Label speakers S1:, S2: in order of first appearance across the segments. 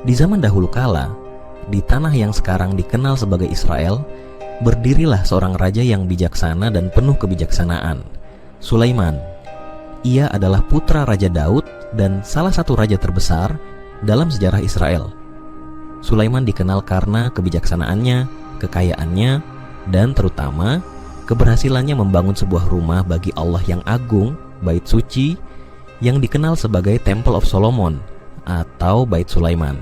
S1: Di zaman dahulu kala, di tanah yang sekarang dikenal sebagai Israel, berdirilah seorang raja yang bijaksana dan penuh kebijaksanaan, Sulaiman. Ia adalah putra Raja Daud dan salah satu raja terbesar dalam sejarah Israel. Sulaiman dikenal karena kebijaksanaannya, kekayaannya, dan terutama keberhasilannya membangun sebuah rumah bagi Allah yang agung, Bait Suci, yang dikenal sebagai Temple of Solomon atau Bait Sulaiman.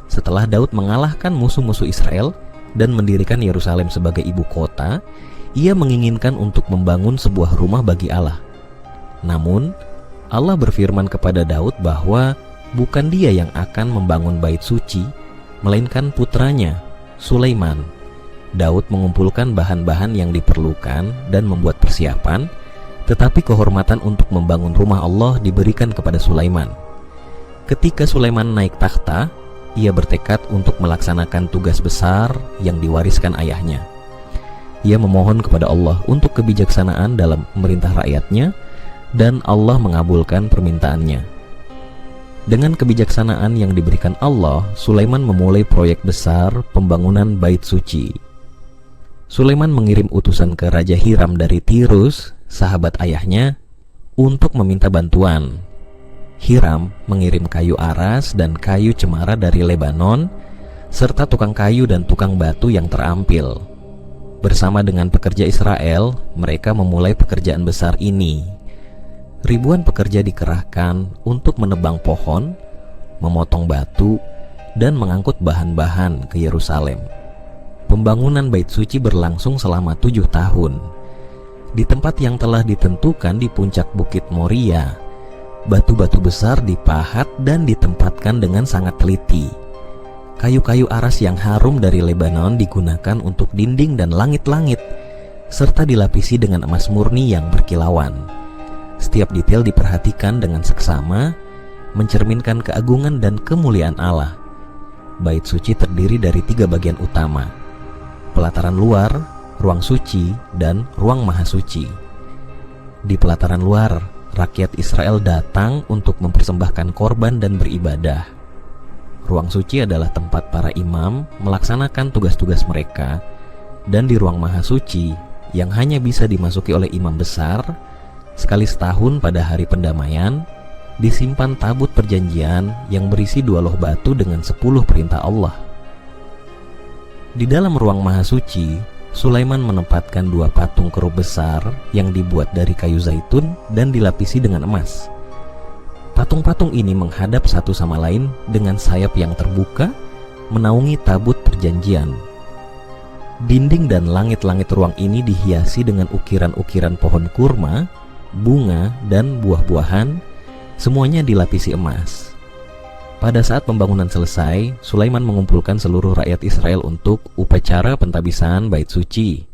S1: Setelah Daud mengalahkan musuh-musuh Israel dan mendirikan Yerusalem sebagai ibu kota, ia menginginkan untuk membangun sebuah rumah bagi Allah. Namun, Allah berfirman kepada Daud bahwa bukan dia yang akan membangun bait suci, melainkan putranya, Sulaiman. Daud mengumpulkan bahan-bahan yang diperlukan dan membuat persiapan, tetapi kehormatan untuk membangun rumah Allah diberikan kepada Sulaiman. Ketika Sulaiman naik takhta, ia bertekad untuk melaksanakan tugas besar yang diwariskan ayahnya. Ia memohon kepada Allah untuk kebijaksanaan dalam memerintah rakyatnya, dan Allah mengabulkan permintaannya. Dengan kebijaksanaan yang diberikan Allah, Sulaiman memulai proyek besar pembangunan Bait Suci. Sulaiman mengirim utusan ke Raja Hiram dari Tirus, sahabat ayahnya, untuk meminta bantuan. Hiram mengirim kayu aras dan kayu cemara dari Lebanon, serta tukang kayu dan tukang batu yang terampil. Bersama dengan pekerja Israel, mereka memulai pekerjaan besar ini. Ribuan pekerja dikerahkan untuk menebang pohon, memotong batu, dan mengangkut bahan-bahan ke Yerusalem. Pembangunan Bait Suci berlangsung selama 7 tahun. Di tempat yang telah ditentukan di puncak Bukit Moria, batu-batu besar dipahat dan ditempatkan dengan sangat teliti. Kayu-kayu aras yang harum dari Lebanon digunakan untuk dinding dan langit-langit, serta dilapisi dengan emas murni yang berkilauan. Setiap detail diperhatikan dengan seksama, mencerminkan keagungan dan kemuliaan Allah. Bait Suci terdiri dari 3 bagian utama: pelataran luar, ruang suci, dan ruang maha suci. Di pelataran luar, rakyat Israel datang untuk mempersembahkan korban dan beribadah. Ruang suci adalah tempat para imam melaksanakan tugas-tugas mereka, dan di ruang maha suci, yang hanya bisa dimasuki oleh imam besar, sekali setahun pada hari pendamaian, disimpan tabut perjanjian yang berisi 2 loh batu dengan 10 perintah Allah. Di dalam ruang maha suci, Sulaiman menempatkan 2 patung kerub besar yang dibuat dari kayu zaitun dan dilapisi dengan emas. Patung-patung ini menghadap satu sama lain dengan sayap yang terbuka, menaungi tabut perjanjian. Dinding dan langit-langit ruang ini dihiasi dengan ukiran-ukiran pohon kurma, bunga, dan buah-buahan, semuanya dilapisi emas. Pada saat pembangunan selesai, Sulaiman mengumpulkan seluruh rakyat Israel untuk upacara pentabisan Bait Suci.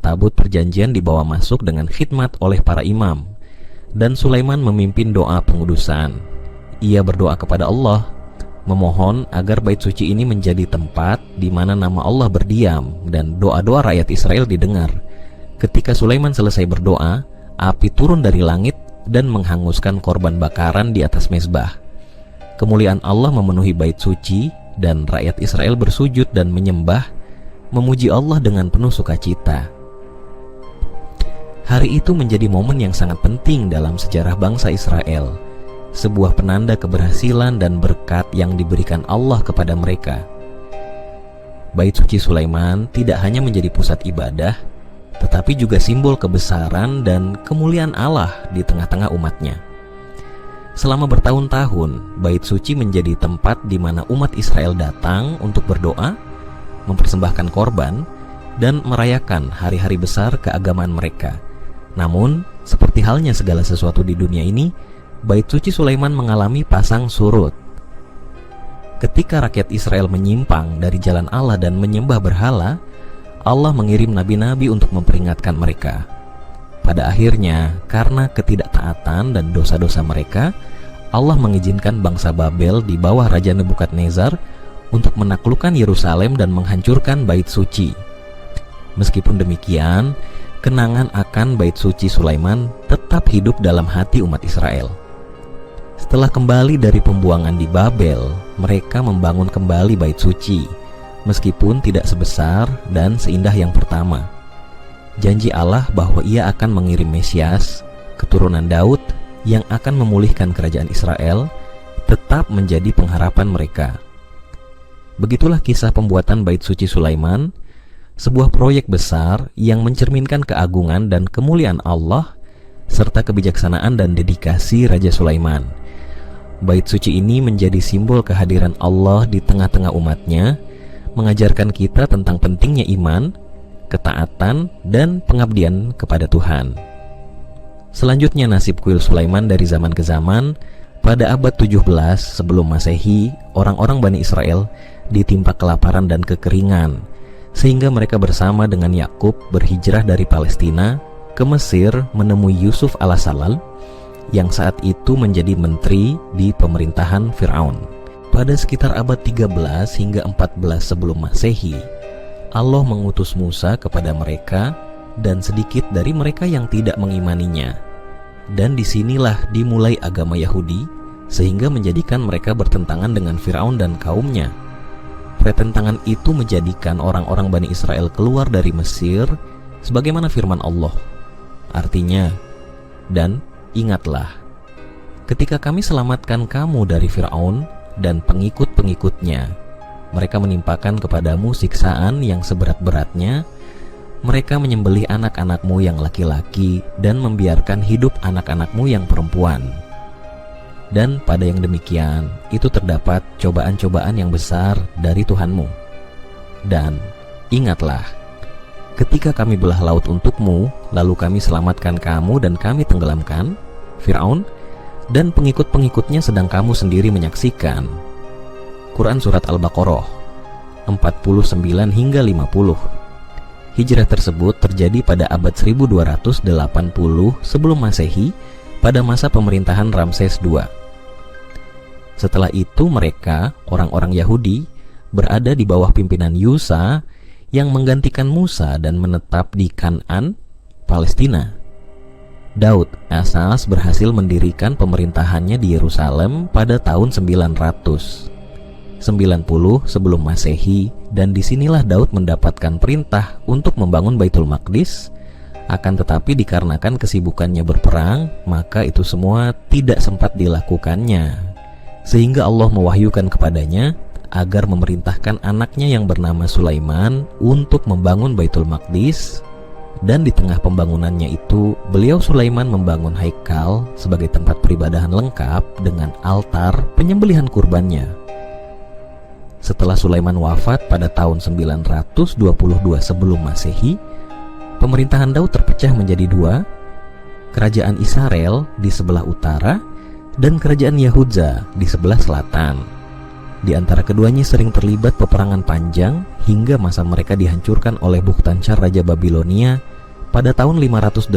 S1: Tabut perjanjian dibawa masuk dengan khidmat oleh para imam, dan Sulaiman memimpin doa pengudusan. Ia berdoa kepada Allah, memohon agar Bait Suci ini menjadi tempat di mana nama Allah berdiam dan doa-doa rakyat Israel didengar. Ketika Sulaiman selesai berdoa, api turun dari langit dan menghanguskan korban bakaran di atas mezbah. Kemuliaan Allah memenuhi Bait Suci, dan rakyat Israel bersujud dan menyembah, memuji Allah dengan penuh sukacita. Hari itu menjadi momen yang sangat penting dalam sejarah bangsa Israel, sebuah penanda keberhasilan dan berkat yang diberikan Allah kepada mereka. Bait Suci Sulaiman tidak hanya menjadi pusat ibadah, tetapi juga simbol kebesaran dan kemuliaan Allah di tengah-tengah umatnya. Selama bertahun-tahun, Bait Suci menjadi tempat di mana umat Israel datang untuk berdoa, mempersembahkan korban, dan merayakan hari-hari besar keagamaan mereka. Namun, seperti halnya segala sesuatu di dunia ini, Bait Suci Sulaiman mengalami pasang surut. Ketika rakyat Israel menyimpang dari jalan Allah dan menyembah berhala, Allah mengirim nabi-nabi untuk memperingatkan mereka. Pada akhirnya, karena ketidaktaatan dan dosa-dosa mereka, Allah mengizinkan bangsa Babel di bawah Raja Nebukadnezar untuk menaklukkan Yerusalem dan menghancurkan Bait Suci. Meskipun demikian, kenangan akan Bait Suci Sulaiman tetap hidup dalam hati umat Israel. Setelah kembali dari pembuangan di Babel, mereka membangun kembali bait suci, meskipun tidak sebesar dan seindah yang pertama. Janji Allah bahwa Ia akan mengirim Mesias, keturunan Daud, yang akan memulihkan kerajaan Israel, tetap menjadi pengharapan mereka. Begitulah kisah pembuatan bait suci Sulaiman, sebuah proyek besar yang mencerminkan keagungan dan kemuliaan Allah serta kebijaksanaan dan dedikasi Raja Sulaiman. Bait suci ini menjadi simbol kehadiran Allah di tengah-tengah umatnya, mengajarkan kita tentang pentingnya iman, ketaatan, dan pengabdian kepada Tuhan. Selanjutnya nasib kuil Sulaiman dari zaman ke zaman. Pada abad 17 sebelum Masehi, orang-orang Bani Israel ditimpa kelaparan dan kekeringan, sehingga mereka bersama dengan Yakub berhijrah dari Palestina ke Mesir menemui Yusuf al-Salal yang saat itu menjadi menteri di pemerintahan Fir'aun. Pada sekitar abad 13 hingga 14 sebelum Masehi, Allah mengutus Musa kepada mereka dan sedikit dari mereka yang tidak mengimaninya. Dan disinilah dimulai agama Yahudi, sehingga menjadikan mereka bertentangan dengan Fir'aun dan kaumnya. Pertentangan itu menjadikan orang-orang Bani Israel keluar dari Mesir, sebagaimana firman Allah. Artinya, dan ingatlah, ketika kami selamatkan kamu dari Fir'aun dan pengikut-pengikutnya, mereka menimpakan kepadamu siksaan yang seberat-beratnya. Mereka menyembelih anak-anakmu yang laki-laki dan membiarkan hidup anak-anakmu yang perempuan. Dan pada yang demikian, itu terdapat cobaan-cobaan yang besar dari Tuhanmu. Dan ingatlah, ketika kami belah laut untukmu, lalu kami selamatkan kamu dan kami tenggelamkan Fir'aun dan pengikut-pengikutnya sedang kamu sendiri menyaksikan. Quran Surat Al-Baqarah 49 hingga 50. Hijrah tersebut terjadi pada abad 1280 sebelum Masehi pada masa pemerintahan Ramses II. Setelah itu mereka, orang-orang Yahudi, berada di bawah pimpinan Yusa yang menggantikan Musa dan menetap di Kan'an, Palestina. Daud Asas berhasil mendirikan pemerintahannya di Yerusalem pada tahun 990 sebelum Masehi, dan disinilah Daud mendapatkan perintah untuk membangun Baitul Maqdis. Akan tetapi dikarenakan kesibukannya berperang, maka itu semua tidak sempat dilakukannya, sehingga Allah mewahyukan kepadanya agar memerintahkan anaknya yang bernama Sulaiman untuk membangun Baitul Maqdis. Dan di tengah pembangunannya itu, beliau Sulaiman membangun haikal sebagai tempat peribadahan lengkap dengan altar penyembelihan kurbannya. Setelah Sulaiman wafat pada tahun 922 sebelum Masehi, pemerintahan Daud terpecah menjadi dua, kerajaan Israel di sebelah utara dan kerajaan Yahuda di sebelah selatan. Di antara keduanya sering terlibat peperangan panjang hingga masa mereka dihancurkan oleh Buktansar Raja Babilonia pada tahun 587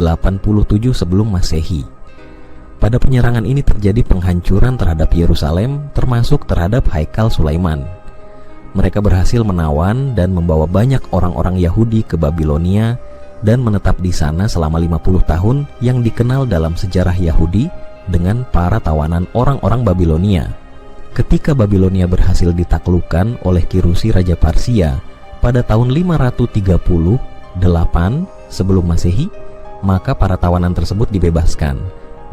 S1: sebelum Masehi. Pada penyerangan ini terjadi penghancuran terhadap Yerusalem, termasuk terhadap Haikal Sulaiman. Mereka berhasil menawan dan membawa banyak orang-orang Yahudi ke Babilonia dan menetap di sana selama 50 tahun yang dikenal dalam sejarah Yahudi dengan para tawanan orang-orang Babilonia. Ketika Babilonia berhasil ditaklukkan oleh Kirusi Raja Parsia pada tahun 538 sebelum Masehi, maka para tawanan tersebut dibebaskan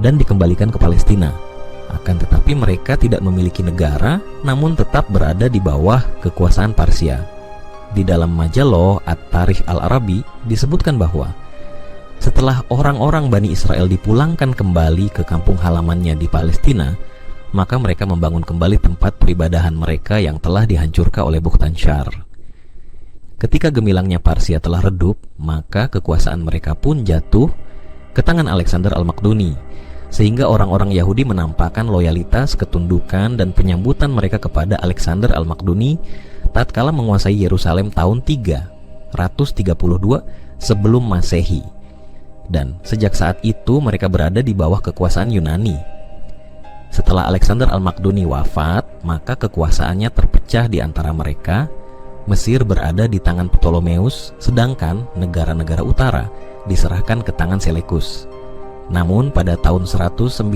S1: dan dikembalikan ke Palestina. Akan tetapi mereka tidak memiliki negara, namun tetap berada di bawah kekuasaan Parsia. Di dalam majalah At-Tarikh Al-Arabi disebutkan bahwa setelah orang-orang Bani Israel dipulangkan kembali ke kampung halamannya di Palestina, maka mereka membangun kembali tempat peribadahan mereka yang telah dihancurkan oleh Buktansar. Ketika gemilangnya Parsia telah redup, maka kekuasaan mereka pun jatuh ke tangan Alexander Al-Makduni, sehingga orang-orang Yahudi menampakkan loyalitas, ketundukan, dan penyambutan mereka kepada Alexander Al-Makduni tatkala menguasai Yerusalem tahun 332 sebelum Masehi. Dan sejak saat itu mereka berada di bawah kekuasaan Yunani. Setelah Alexander Al-Makduni wafat, maka kekuasaannya terpecah di antara mereka. Mesir berada di tangan Ptolemeus, sedangkan negara-negara utara diserahkan ke tangan Selekus. Namun pada tahun 190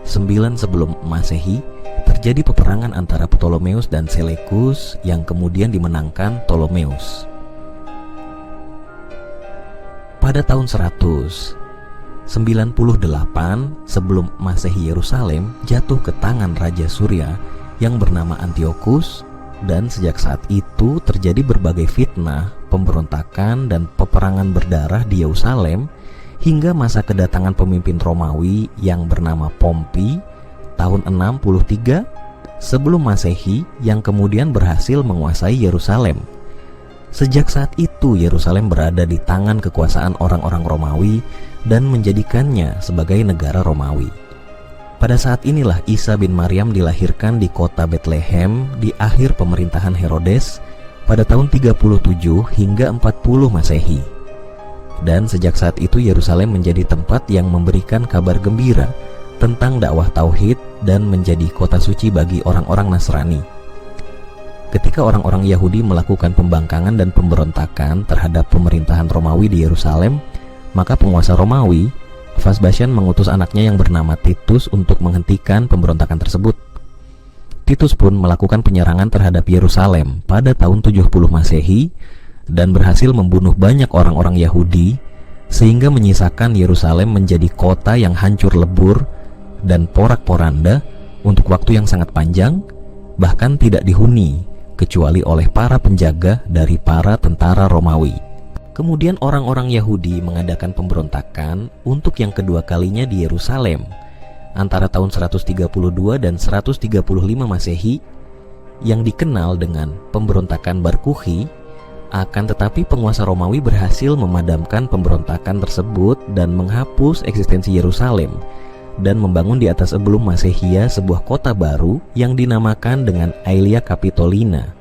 S1: 9 sebelum Masehi, terjadi peperangan antara Ptolemeus dan Seleucus yang kemudian dimenangkan Ptolemeus. Pada tahun 198 sebelum Masehi, Yerusalem jatuh ke tangan Raja Suria yang bernama Antiochus, dan sejak saat itu terjadi berbagai fitnah, pemberontakan, dan peperangan berdarah di Yerusalem hingga masa kedatangan pemimpin Romawi yang bernama Pompei tahun 63 sebelum Masehi yang kemudian berhasil menguasai Yerusalem. Sejak saat itu Yerusalem berada di tangan kekuasaan orang-orang Romawi dan menjadikannya sebagai negara Romawi. Pada saat inilah Isa bin Maryam dilahirkan di kota Bethlehem di akhir pemerintahan Herodes pada tahun 37 hingga 40 Masehi. Dan sejak saat itu Yerusalem menjadi tempat yang memberikan kabar gembira tentang dakwah tauhid dan menjadi kota suci bagi orang-orang Nasrani. Ketika orang-orang Yahudi melakukan pembangkangan dan pemberontakan terhadap pemerintahan Romawi di Yerusalem, maka penguasa Romawi, Vespasian, mengutus anaknya yang bernama Titus untuk menghentikan pemberontakan tersebut. Titus pun melakukan penyerangan terhadap Yerusalem pada tahun 70 Masehi dan berhasil membunuh banyak orang-orang Yahudi, sehingga menyisakan Yerusalem menjadi kota yang hancur lebur dan porak-poranda untuk waktu yang sangat panjang, bahkan tidak dihuni kecuali oleh para penjaga dari para tentara Romawi. Kemudian orang-orang Yahudi mengadakan pemberontakan untuk yang kedua kalinya di Yerusalem antara tahun 132 dan 135 Masehi yang dikenal dengan pemberontakan Bar Kokhba. Akan tetapi penguasa Romawi berhasil memadamkan pemberontakan tersebut dan menghapus eksistensi Yerusalem dan membangun di atas sebelum Masehia sebuah kota baru yang dinamakan dengan Aelia Capitolina.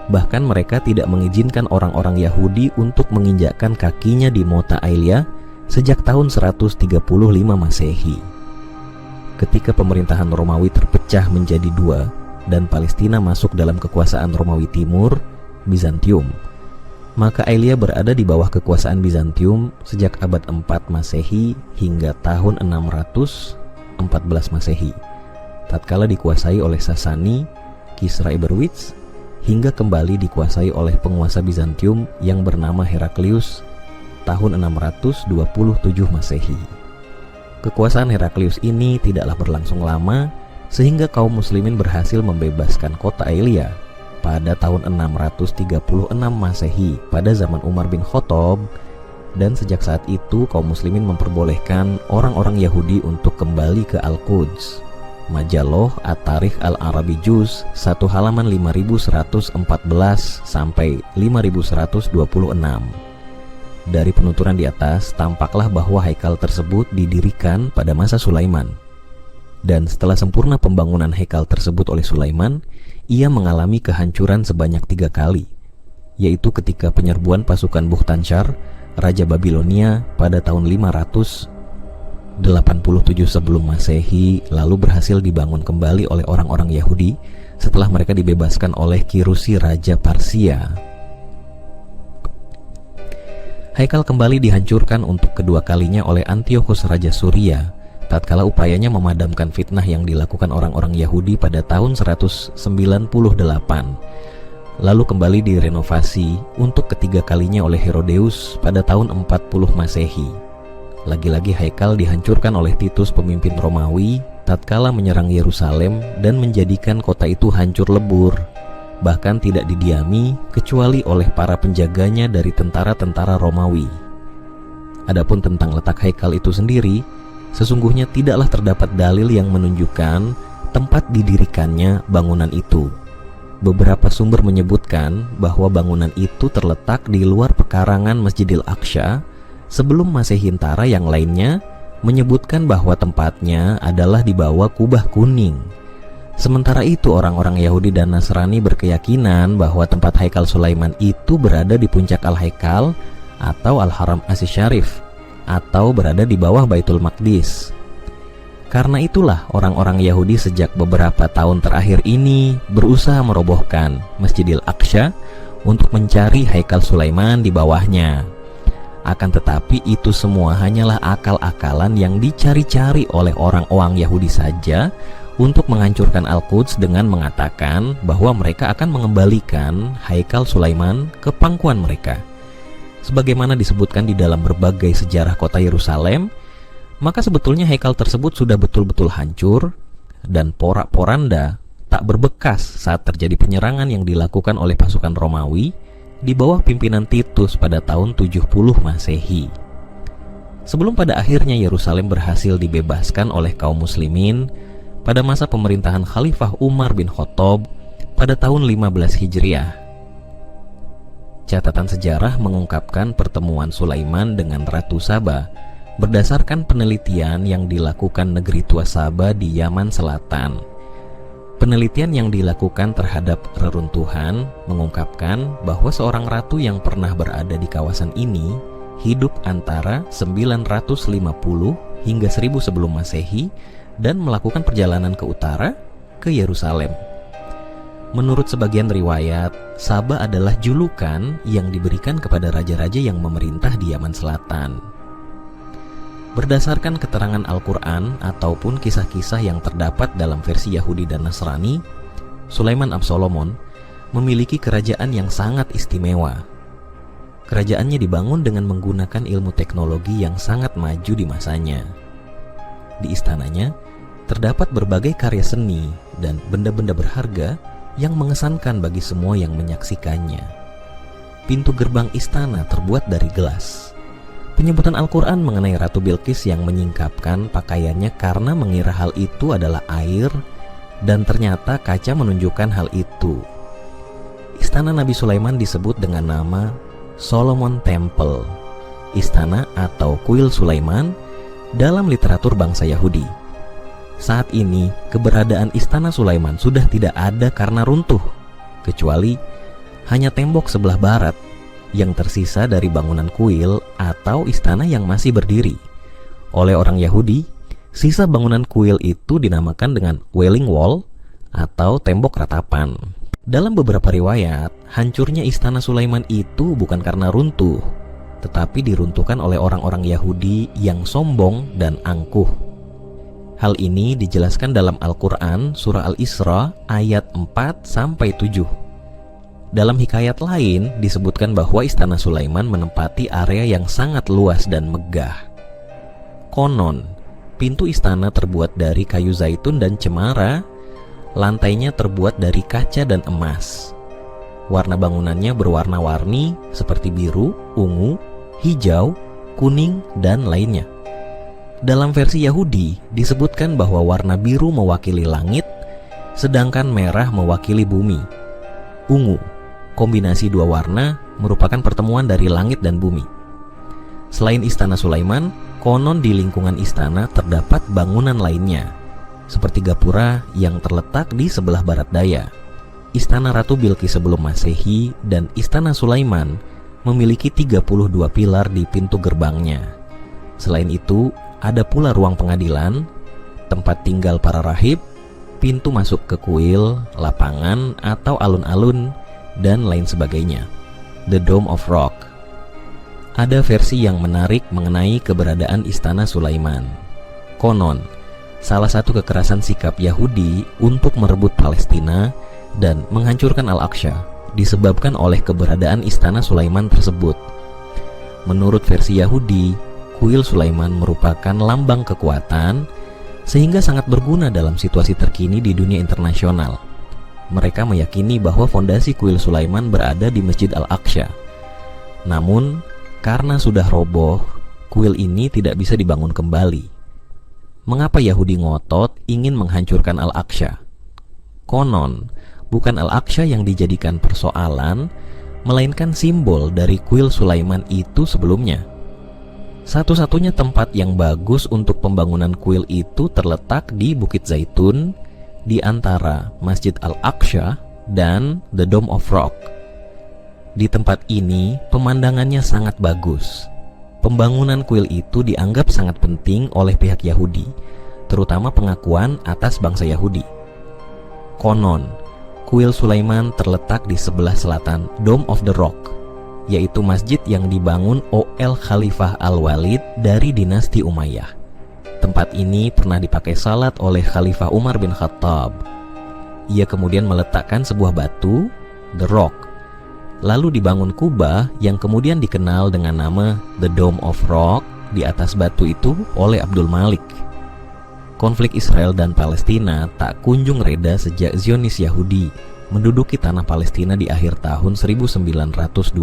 S1: Bahkan mereka tidak mengizinkan orang-orang Yahudi untuk menginjakkan kakinya di Mota Aelia sejak tahun 135 Masehi. Ketika pemerintahan Romawi terpecah menjadi dua dan Palestina masuk dalam kekuasaan Romawi Timur, Bizantium, maka Aelia berada di bawah kekuasaan Bizantium sejak abad 4 Masehi hingga tahun 614 Masehi, tatkala dikuasai oleh Sasani, Kisra Eberwitz, hingga kembali dikuasai oleh penguasa Bizantium yang bernama Heraklius tahun 627 Masehi. Kekuasaan Heraklius ini tidaklah berlangsung lama, sehingga kaum muslimin berhasil membebaskan kota Aelia pada tahun 636 Masehi pada zaman Umar bin Khattab, dan sejak saat itu kaum muslimin memperbolehkan orang-orang Yahudi untuk kembali ke Al-Quds. Majalah At-Tarikh Al-Arabi Juz 1 halaman 5114 sampai 5126. Dari penuturan di atas tampaklah bahwa haikal tersebut didirikan pada masa Sulaiman. Dan setelah sempurna pembangunan haikal tersebut oleh Sulaiman, ia mengalami kehancuran sebanyak 3 kali, yaitu ketika penyerbuan pasukan Bukhtansyar, Raja Babilonia pada tahun 587 sebelum Masehi, lalu berhasil dibangun kembali oleh orang-orang Yahudi setelah mereka dibebaskan oleh Kirusi Raja Parsia. Haikal kembali dihancurkan untuk kedua kalinya oleh Antiochus Raja Suria tatkala upayanya memadamkan fitnah yang dilakukan orang-orang Yahudi pada tahun 198, lalu kembali direnovasi untuk ketiga kalinya oleh Herodeus pada tahun 40 Masehi. Lagi-lagi haikal dihancurkan oleh Titus, pemimpin Romawi, tatkala menyerang Yerusalem dan menjadikan kota itu hancur lebur, bahkan tidak didiami kecuali oleh para penjaganya dari tentara-tentara Romawi. Adapun tentang letak haikal itu sendiri, sesungguhnya tidaklah terdapat dalil yang menunjukkan tempat didirikannya bangunan itu. Beberapa sumber menyebutkan bahwa bangunan itu terletak di luar pekarangan Masjidil Aqsa, sebelum Masehi. Yang lainnya menyebutkan bahwa tempatnya adalah di bawah kubah kuning. Sementara itu orang-orang Yahudi dan Nasrani berkeyakinan bahwa tempat haikal Sulaiman itu berada di puncak Al-Haikal atau Al-Haram As-Syarif, atau berada di bawah Baitul Maqdis. Karena itulah orang-orang Yahudi sejak beberapa tahun terakhir ini berusaha merobohkan Masjidil Aqsa untuk mencari haikal Sulaiman di bawahnya. Akan tetapi itu semua hanyalah akal-akalan yang dicari-cari oleh orang-orang Yahudi saja untuk menghancurkan Al-Quds dengan mengatakan bahwa mereka akan mengembalikan Haikal Sulaiman ke pangkuan mereka. Sebagaimana disebutkan di dalam berbagai sejarah kota Yerusalem, maka sebetulnya Haikal tersebut sudah betul-betul hancur dan porak-poranda tak berbekas saat terjadi penyerangan yang dilakukan oleh pasukan Romawi di bawah pimpinan Titus pada tahun 70 Masehi. Sebelum pada akhirnya Yerusalem berhasil dibebaskan oleh kaum muslimin pada masa pemerintahan Khalifah Umar bin Khattab pada tahun 15 Hijriah. Catatan sejarah mengungkapkan pertemuan Sulaiman dengan Ratu Saba berdasarkan penelitian yang dilakukan negeri tua Saba di Yaman Selatan. Penelitian yang dilakukan terhadap reruntuhan mengungkapkan bahwa seorang ratu yang pernah berada di kawasan ini hidup antara 950 hingga 1000 sebelum Masehi dan melakukan perjalanan ke utara ke Yerusalem. Menurut sebagian riwayat, Saba adalah julukan yang diberikan kepada raja-raja yang memerintah di Yaman Selatan. Berdasarkan keterangan Al-Quran ataupun kisah-kisah yang terdapat dalam versi Yahudi dan Nasrani, Sulaiman Absalomon memiliki kerajaan yang sangat istimewa. Kerajaannya dibangun dengan menggunakan ilmu teknologi yang sangat maju di masanya. Di istananya terdapat berbagai karya seni dan benda-benda berharga yang mengesankan bagi semua yang menyaksikannya. Pintu gerbang istana terbuat dari gelas. Penyebutan Al-Quran mengenai Ratu Bilqis yang menyingkapkan pakaiannya karena mengira hal itu adalah air, dan ternyata kaca menunjukkan hal itu. Istana Nabi Sulaiman disebut dengan nama Solomon Temple, istana atau kuil Sulaiman dalam literatur bangsa Yahudi. Saat ini, keberadaan istana Sulaiman sudah tidak ada karena runtuh, kecuali hanya tembok sebelah barat yang tersisa dari bangunan kuil atau istana yang masih berdiri. Oleh orang Yahudi, sisa bangunan kuil itu dinamakan dengan Wailing Wall atau tembok ratapan. Dalam beberapa riwayat, hancurnya istana Sulaiman itu bukan karena runtuh, tetapi diruntuhkan oleh orang-orang Yahudi yang sombong dan angkuh. Hal ini dijelaskan dalam Al-Quran surah Al-Isra ayat 4-7. Dalam hikayat lain disebutkan bahwa istana Sulaiman menempati area yang sangat luas dan megah. Konon, pintu istana terbuat dari kayu zaitun dan cemara, lantainya terbuat dari kaca dan emas. Warna bangunannya berwarna-warni seperti biru, ungu, hijau, kuning, dan lainnya. Dalam versi Yahudi disebutkan bahwa warna biru mewakili langit, sedangkan merah mewakili bumi. Ungu, kombinasi dua warna, merupakan pertemuan dari langit dan bumi. Selain istana Sulaiman, konon di lingkungan istana terdapat bangunan lainnya, seperti gapura yang terletak di sebelah barat daya. Istana Ratu Bilqis sebelum Masehi dan istana Sulaiman memiliki 32 pilar di pintu gerbangnya. Selain itu, ada pula ruang pengadilan, tempat tinggal para rahib, pintu masuk ke kuil, lapangan atau alun-alun, dan lain sebagainya. The Dome of Rock. Ada versi yang menarik mengenai keberadaan istana Sulaiman. Konon, salah satu kekerasan sikap Yahudi untuk merebut Palestina dan menghancurkan Al-Aqsa disebabkan oleh keberadaan istana Sulaiman tersebut. Menurut versi Yahudi, kuil Sulaiman merupakan lambang kekuatan sehingga sangat berguna dalam situasi terkini di dunia internasional. Mereka meyakini bahwa fondasi kuil Sulaiman berada di Masjid Al-Aqsa. Namun, karena sudah roboh, kuil ini tidak bisa dibangun kembali. Mengapa Yahudi ngotot ingin menghancurkan Al-Aqsa? Konon, bukan Al-Aqsa yang dijadikan persoalan, melainkan simbol dari kuil Sulaiman itu sebelumnya. Satu-satunya tempat yang bagus untuk pembangunan kuil itu terletak di Bukit Zaitun, di antara Masjid Al-Aqsa dan The Dome of Rock. Di tempat ini pemandangannya sangat bagus. Pembangunan kuil itu dianggap sangat penting oleh pihak Yahudi, terutama pengakuan atas bangsa Yahudi. Konon, kuil Sulaiman terletak di sebelah selatan Dome of the Rock, yaitu masjid yang dibangun oleh Khalifah Al-Walid dari dinasti Umayyah. Tempat ini pernah dipakai salat oleh Khalifah Umar bin Khattab. Ia kemudian meletakkan sebuah batu, The Rock. Lalu dibangun kubah yang kemudian dikenal dengan nama The Dome of Rock di atas batu itu oleh Abdul Malik. Konflik Israel dan Palestina tak kunjung reda sejak Zionis Yahudi menduduki tanah Palestina di akhir tahun 1920.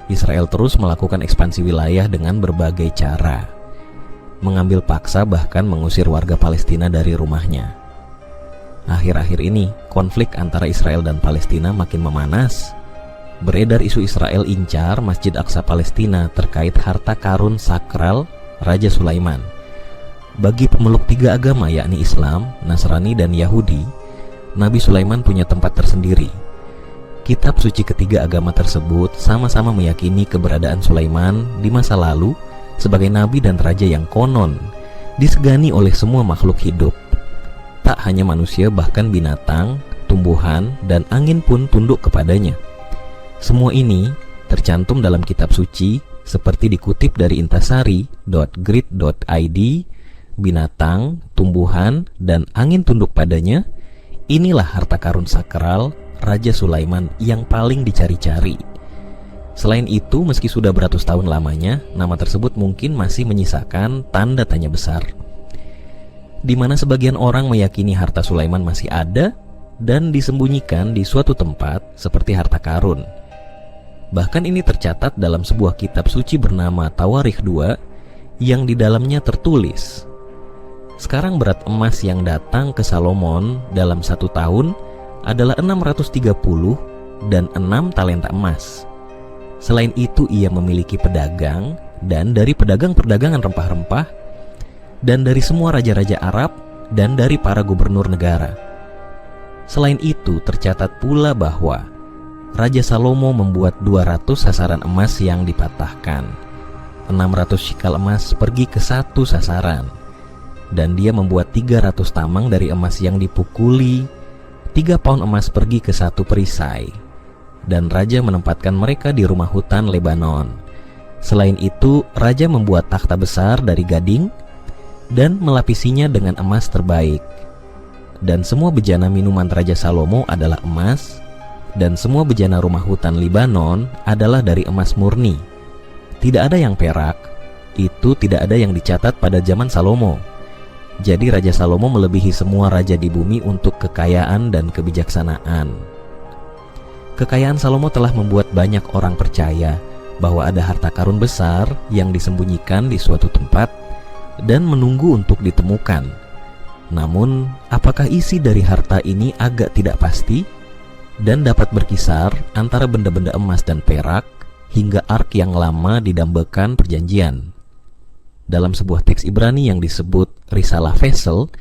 S1: Israel terus melakukan ekspansi wilayah dengan berbagai cara, mengambil paksa bahkan mengusir warga Palestina dari rumahnya. Akhir-akhir ini, konflik antara Israel dan Palestina makin memanas. Beredar isu Israel incar Masjid Aqsa Palestina terkait harta karun sakral Raja Sulaiman. Bagi pemeluk tiga agama yakni Islam, Nasrani, dan Yahudi, Nabi Sulaiman punya tempat tersendiri. Kitab suci ketiga agama tersebut sama-sama meyakini keberadaan Sulaiman di masa lalu sebagai nabi dan raja yang konon disegani oleh semua makhluk hidup. Tak hanya manusia, bahkan binatang, tumbuhan, dan angin pun tunduk kepadanya. Semua ini tercantum dalam kitab suci seperti dikutip dari intasari.grid.id. Binatang, tumbuhan, dan angin tunduk padanya. Inilah harta karun sakral Raja Sulaiman yang paling dicari-cari. Selain itu, meski sudah beratus tahun lamanya, nama tersebut mungkin masih menyisakan tanda tanya besar, di mana sebagian orang meyakini harta Sulaiman masih ada dan disembunyikan di suatu tempat seperti harta karun. Bahkan ini tercatat dalam sebuah kitab suci bernama Tawarikh II yang di dalamnya tertulis, sekarang berat emas yang datang ke Salomon dalam satu tahun adalah 630 dan 6 talenta emas. Selain itu ia memiliki pedagang, dan dari pedagang perdagangan rempah-rempah, dan dari semua raja-raja Arab, dan dari para gubernur negara. Selain itu tercatat pula bahwa Raja Salomo membuat 200 sasaran emas yang dipatahkan. 600 shikal emas pergi ke satu sasaran, dan dia membuat 300 tamang dari emas yang dipukuli. 3 pound emas pergi ke satu perisai, dan raja menempatkan mereka di rumah hutan Lebanon. Selain itu, raja membuat takhta besar dari gading dan melapisinya dengan emas terbaik. Dan semua bejana minuman Raja Salomo adalah emas, dan semua bejana rumah hutan Lebanon adalah dari emas murni. Tidak ada yang perak. Itu tidak ada yang dicatat pada zaman Salomo. Jadi Raja Salomo melebihi semua raja di bumi untuk kekayaan dan kebijaksanaan. Kekayaan Salomo telah membuat banyak orang percaya bahwa ada harta karun besar yang disembunyikan di suatu tempat dan menunggu untuk ditemukan. Namun, apakah isi dari harta ini agak tidak pasti dan dapat berkisar antara benda-benda emas dan perak hingga ark yang lama didambakan perjanjian. Dalam sebuah teks Ibrani yang disebut Risalah Vesel,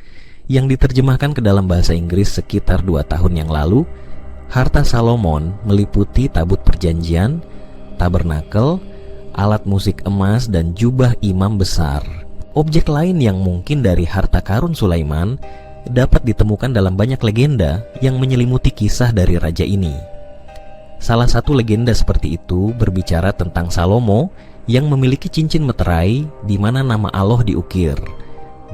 S1: yang diterjemahkan ke dalam bahasa Inggris sekitar 2 tahun yang lalu, harta Salomon meliputi tabut perjanjian, tabernakel, alat musik emas, dan jubah imam besar. Objek lain yang mungkin dari harta karun Sulaiman dapat ditemukan dalam banyak legenda yang menyelimuti kisah dari raja ini. Salah satu legenda seperti itu berbicara tentang Salomo yang memiliki cincin meterai di mana nama Allah diukir.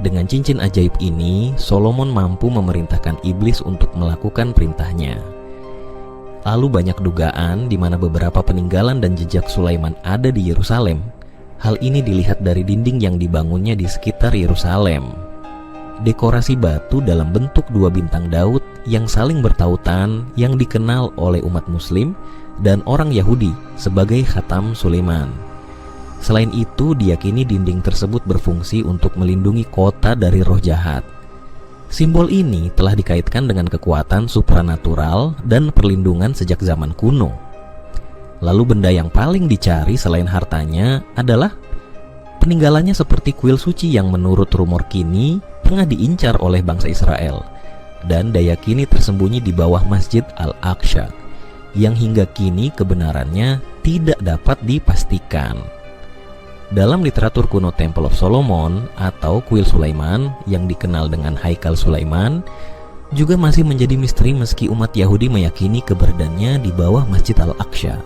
S1: Dengan cincin ajaib ini, Solomon mampu memerintahkan iblis untuk melakukan perintahnya. Lalu banyak dugaan di mana beberapa peninggalan dan jejak Sulaiman ada di Yerusalem. Hal ini dilihat dari dinding yang dibangunnya di sekitar Yerusalem. Dekorasi batu dalam bentuk 2 bintang Daud yang saling bertautan yang dikenal oleh umat Muslim dan orang Yahudi sebagai Khatam Sulaiman. Selain itu, diyakini dinding tersebut berfungsi untuk melindungi kota dari roh jahat. Simbol ini telah dikaitkan dengan kekuatan supranatural dan perlindungan sejak zaman kuno. Lalu benda yang paling dicari selain hartanya adalah peninggalannya seperti kuil suci yang menurut rumor kini tengah diincar oleh bangsa Israel dan diyakini tersembunyi di bawah Masjid Al-Aqsa, yang hingga kini kebenarannya tidak dapat dipastikan. Dalam literatur kuno Temple of Solomon atau kuil Sulaiman yang dikenal dengan Haikal Sulaiman juga masih menjadi misteri meski umat Yahudi meyakini keberadaannya di bawah Masjid Al-Aqsa.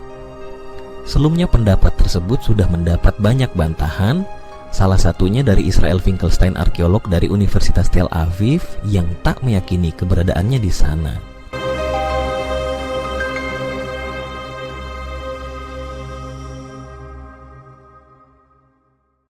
S1: Sebelumnya pendapat tersebut sudah mendapat banyak bantahan, salah satunya dari Israel Finkelstein, arkeolog dari Universitas Tel Aviv yang tak meyakini keberadaannya di sana.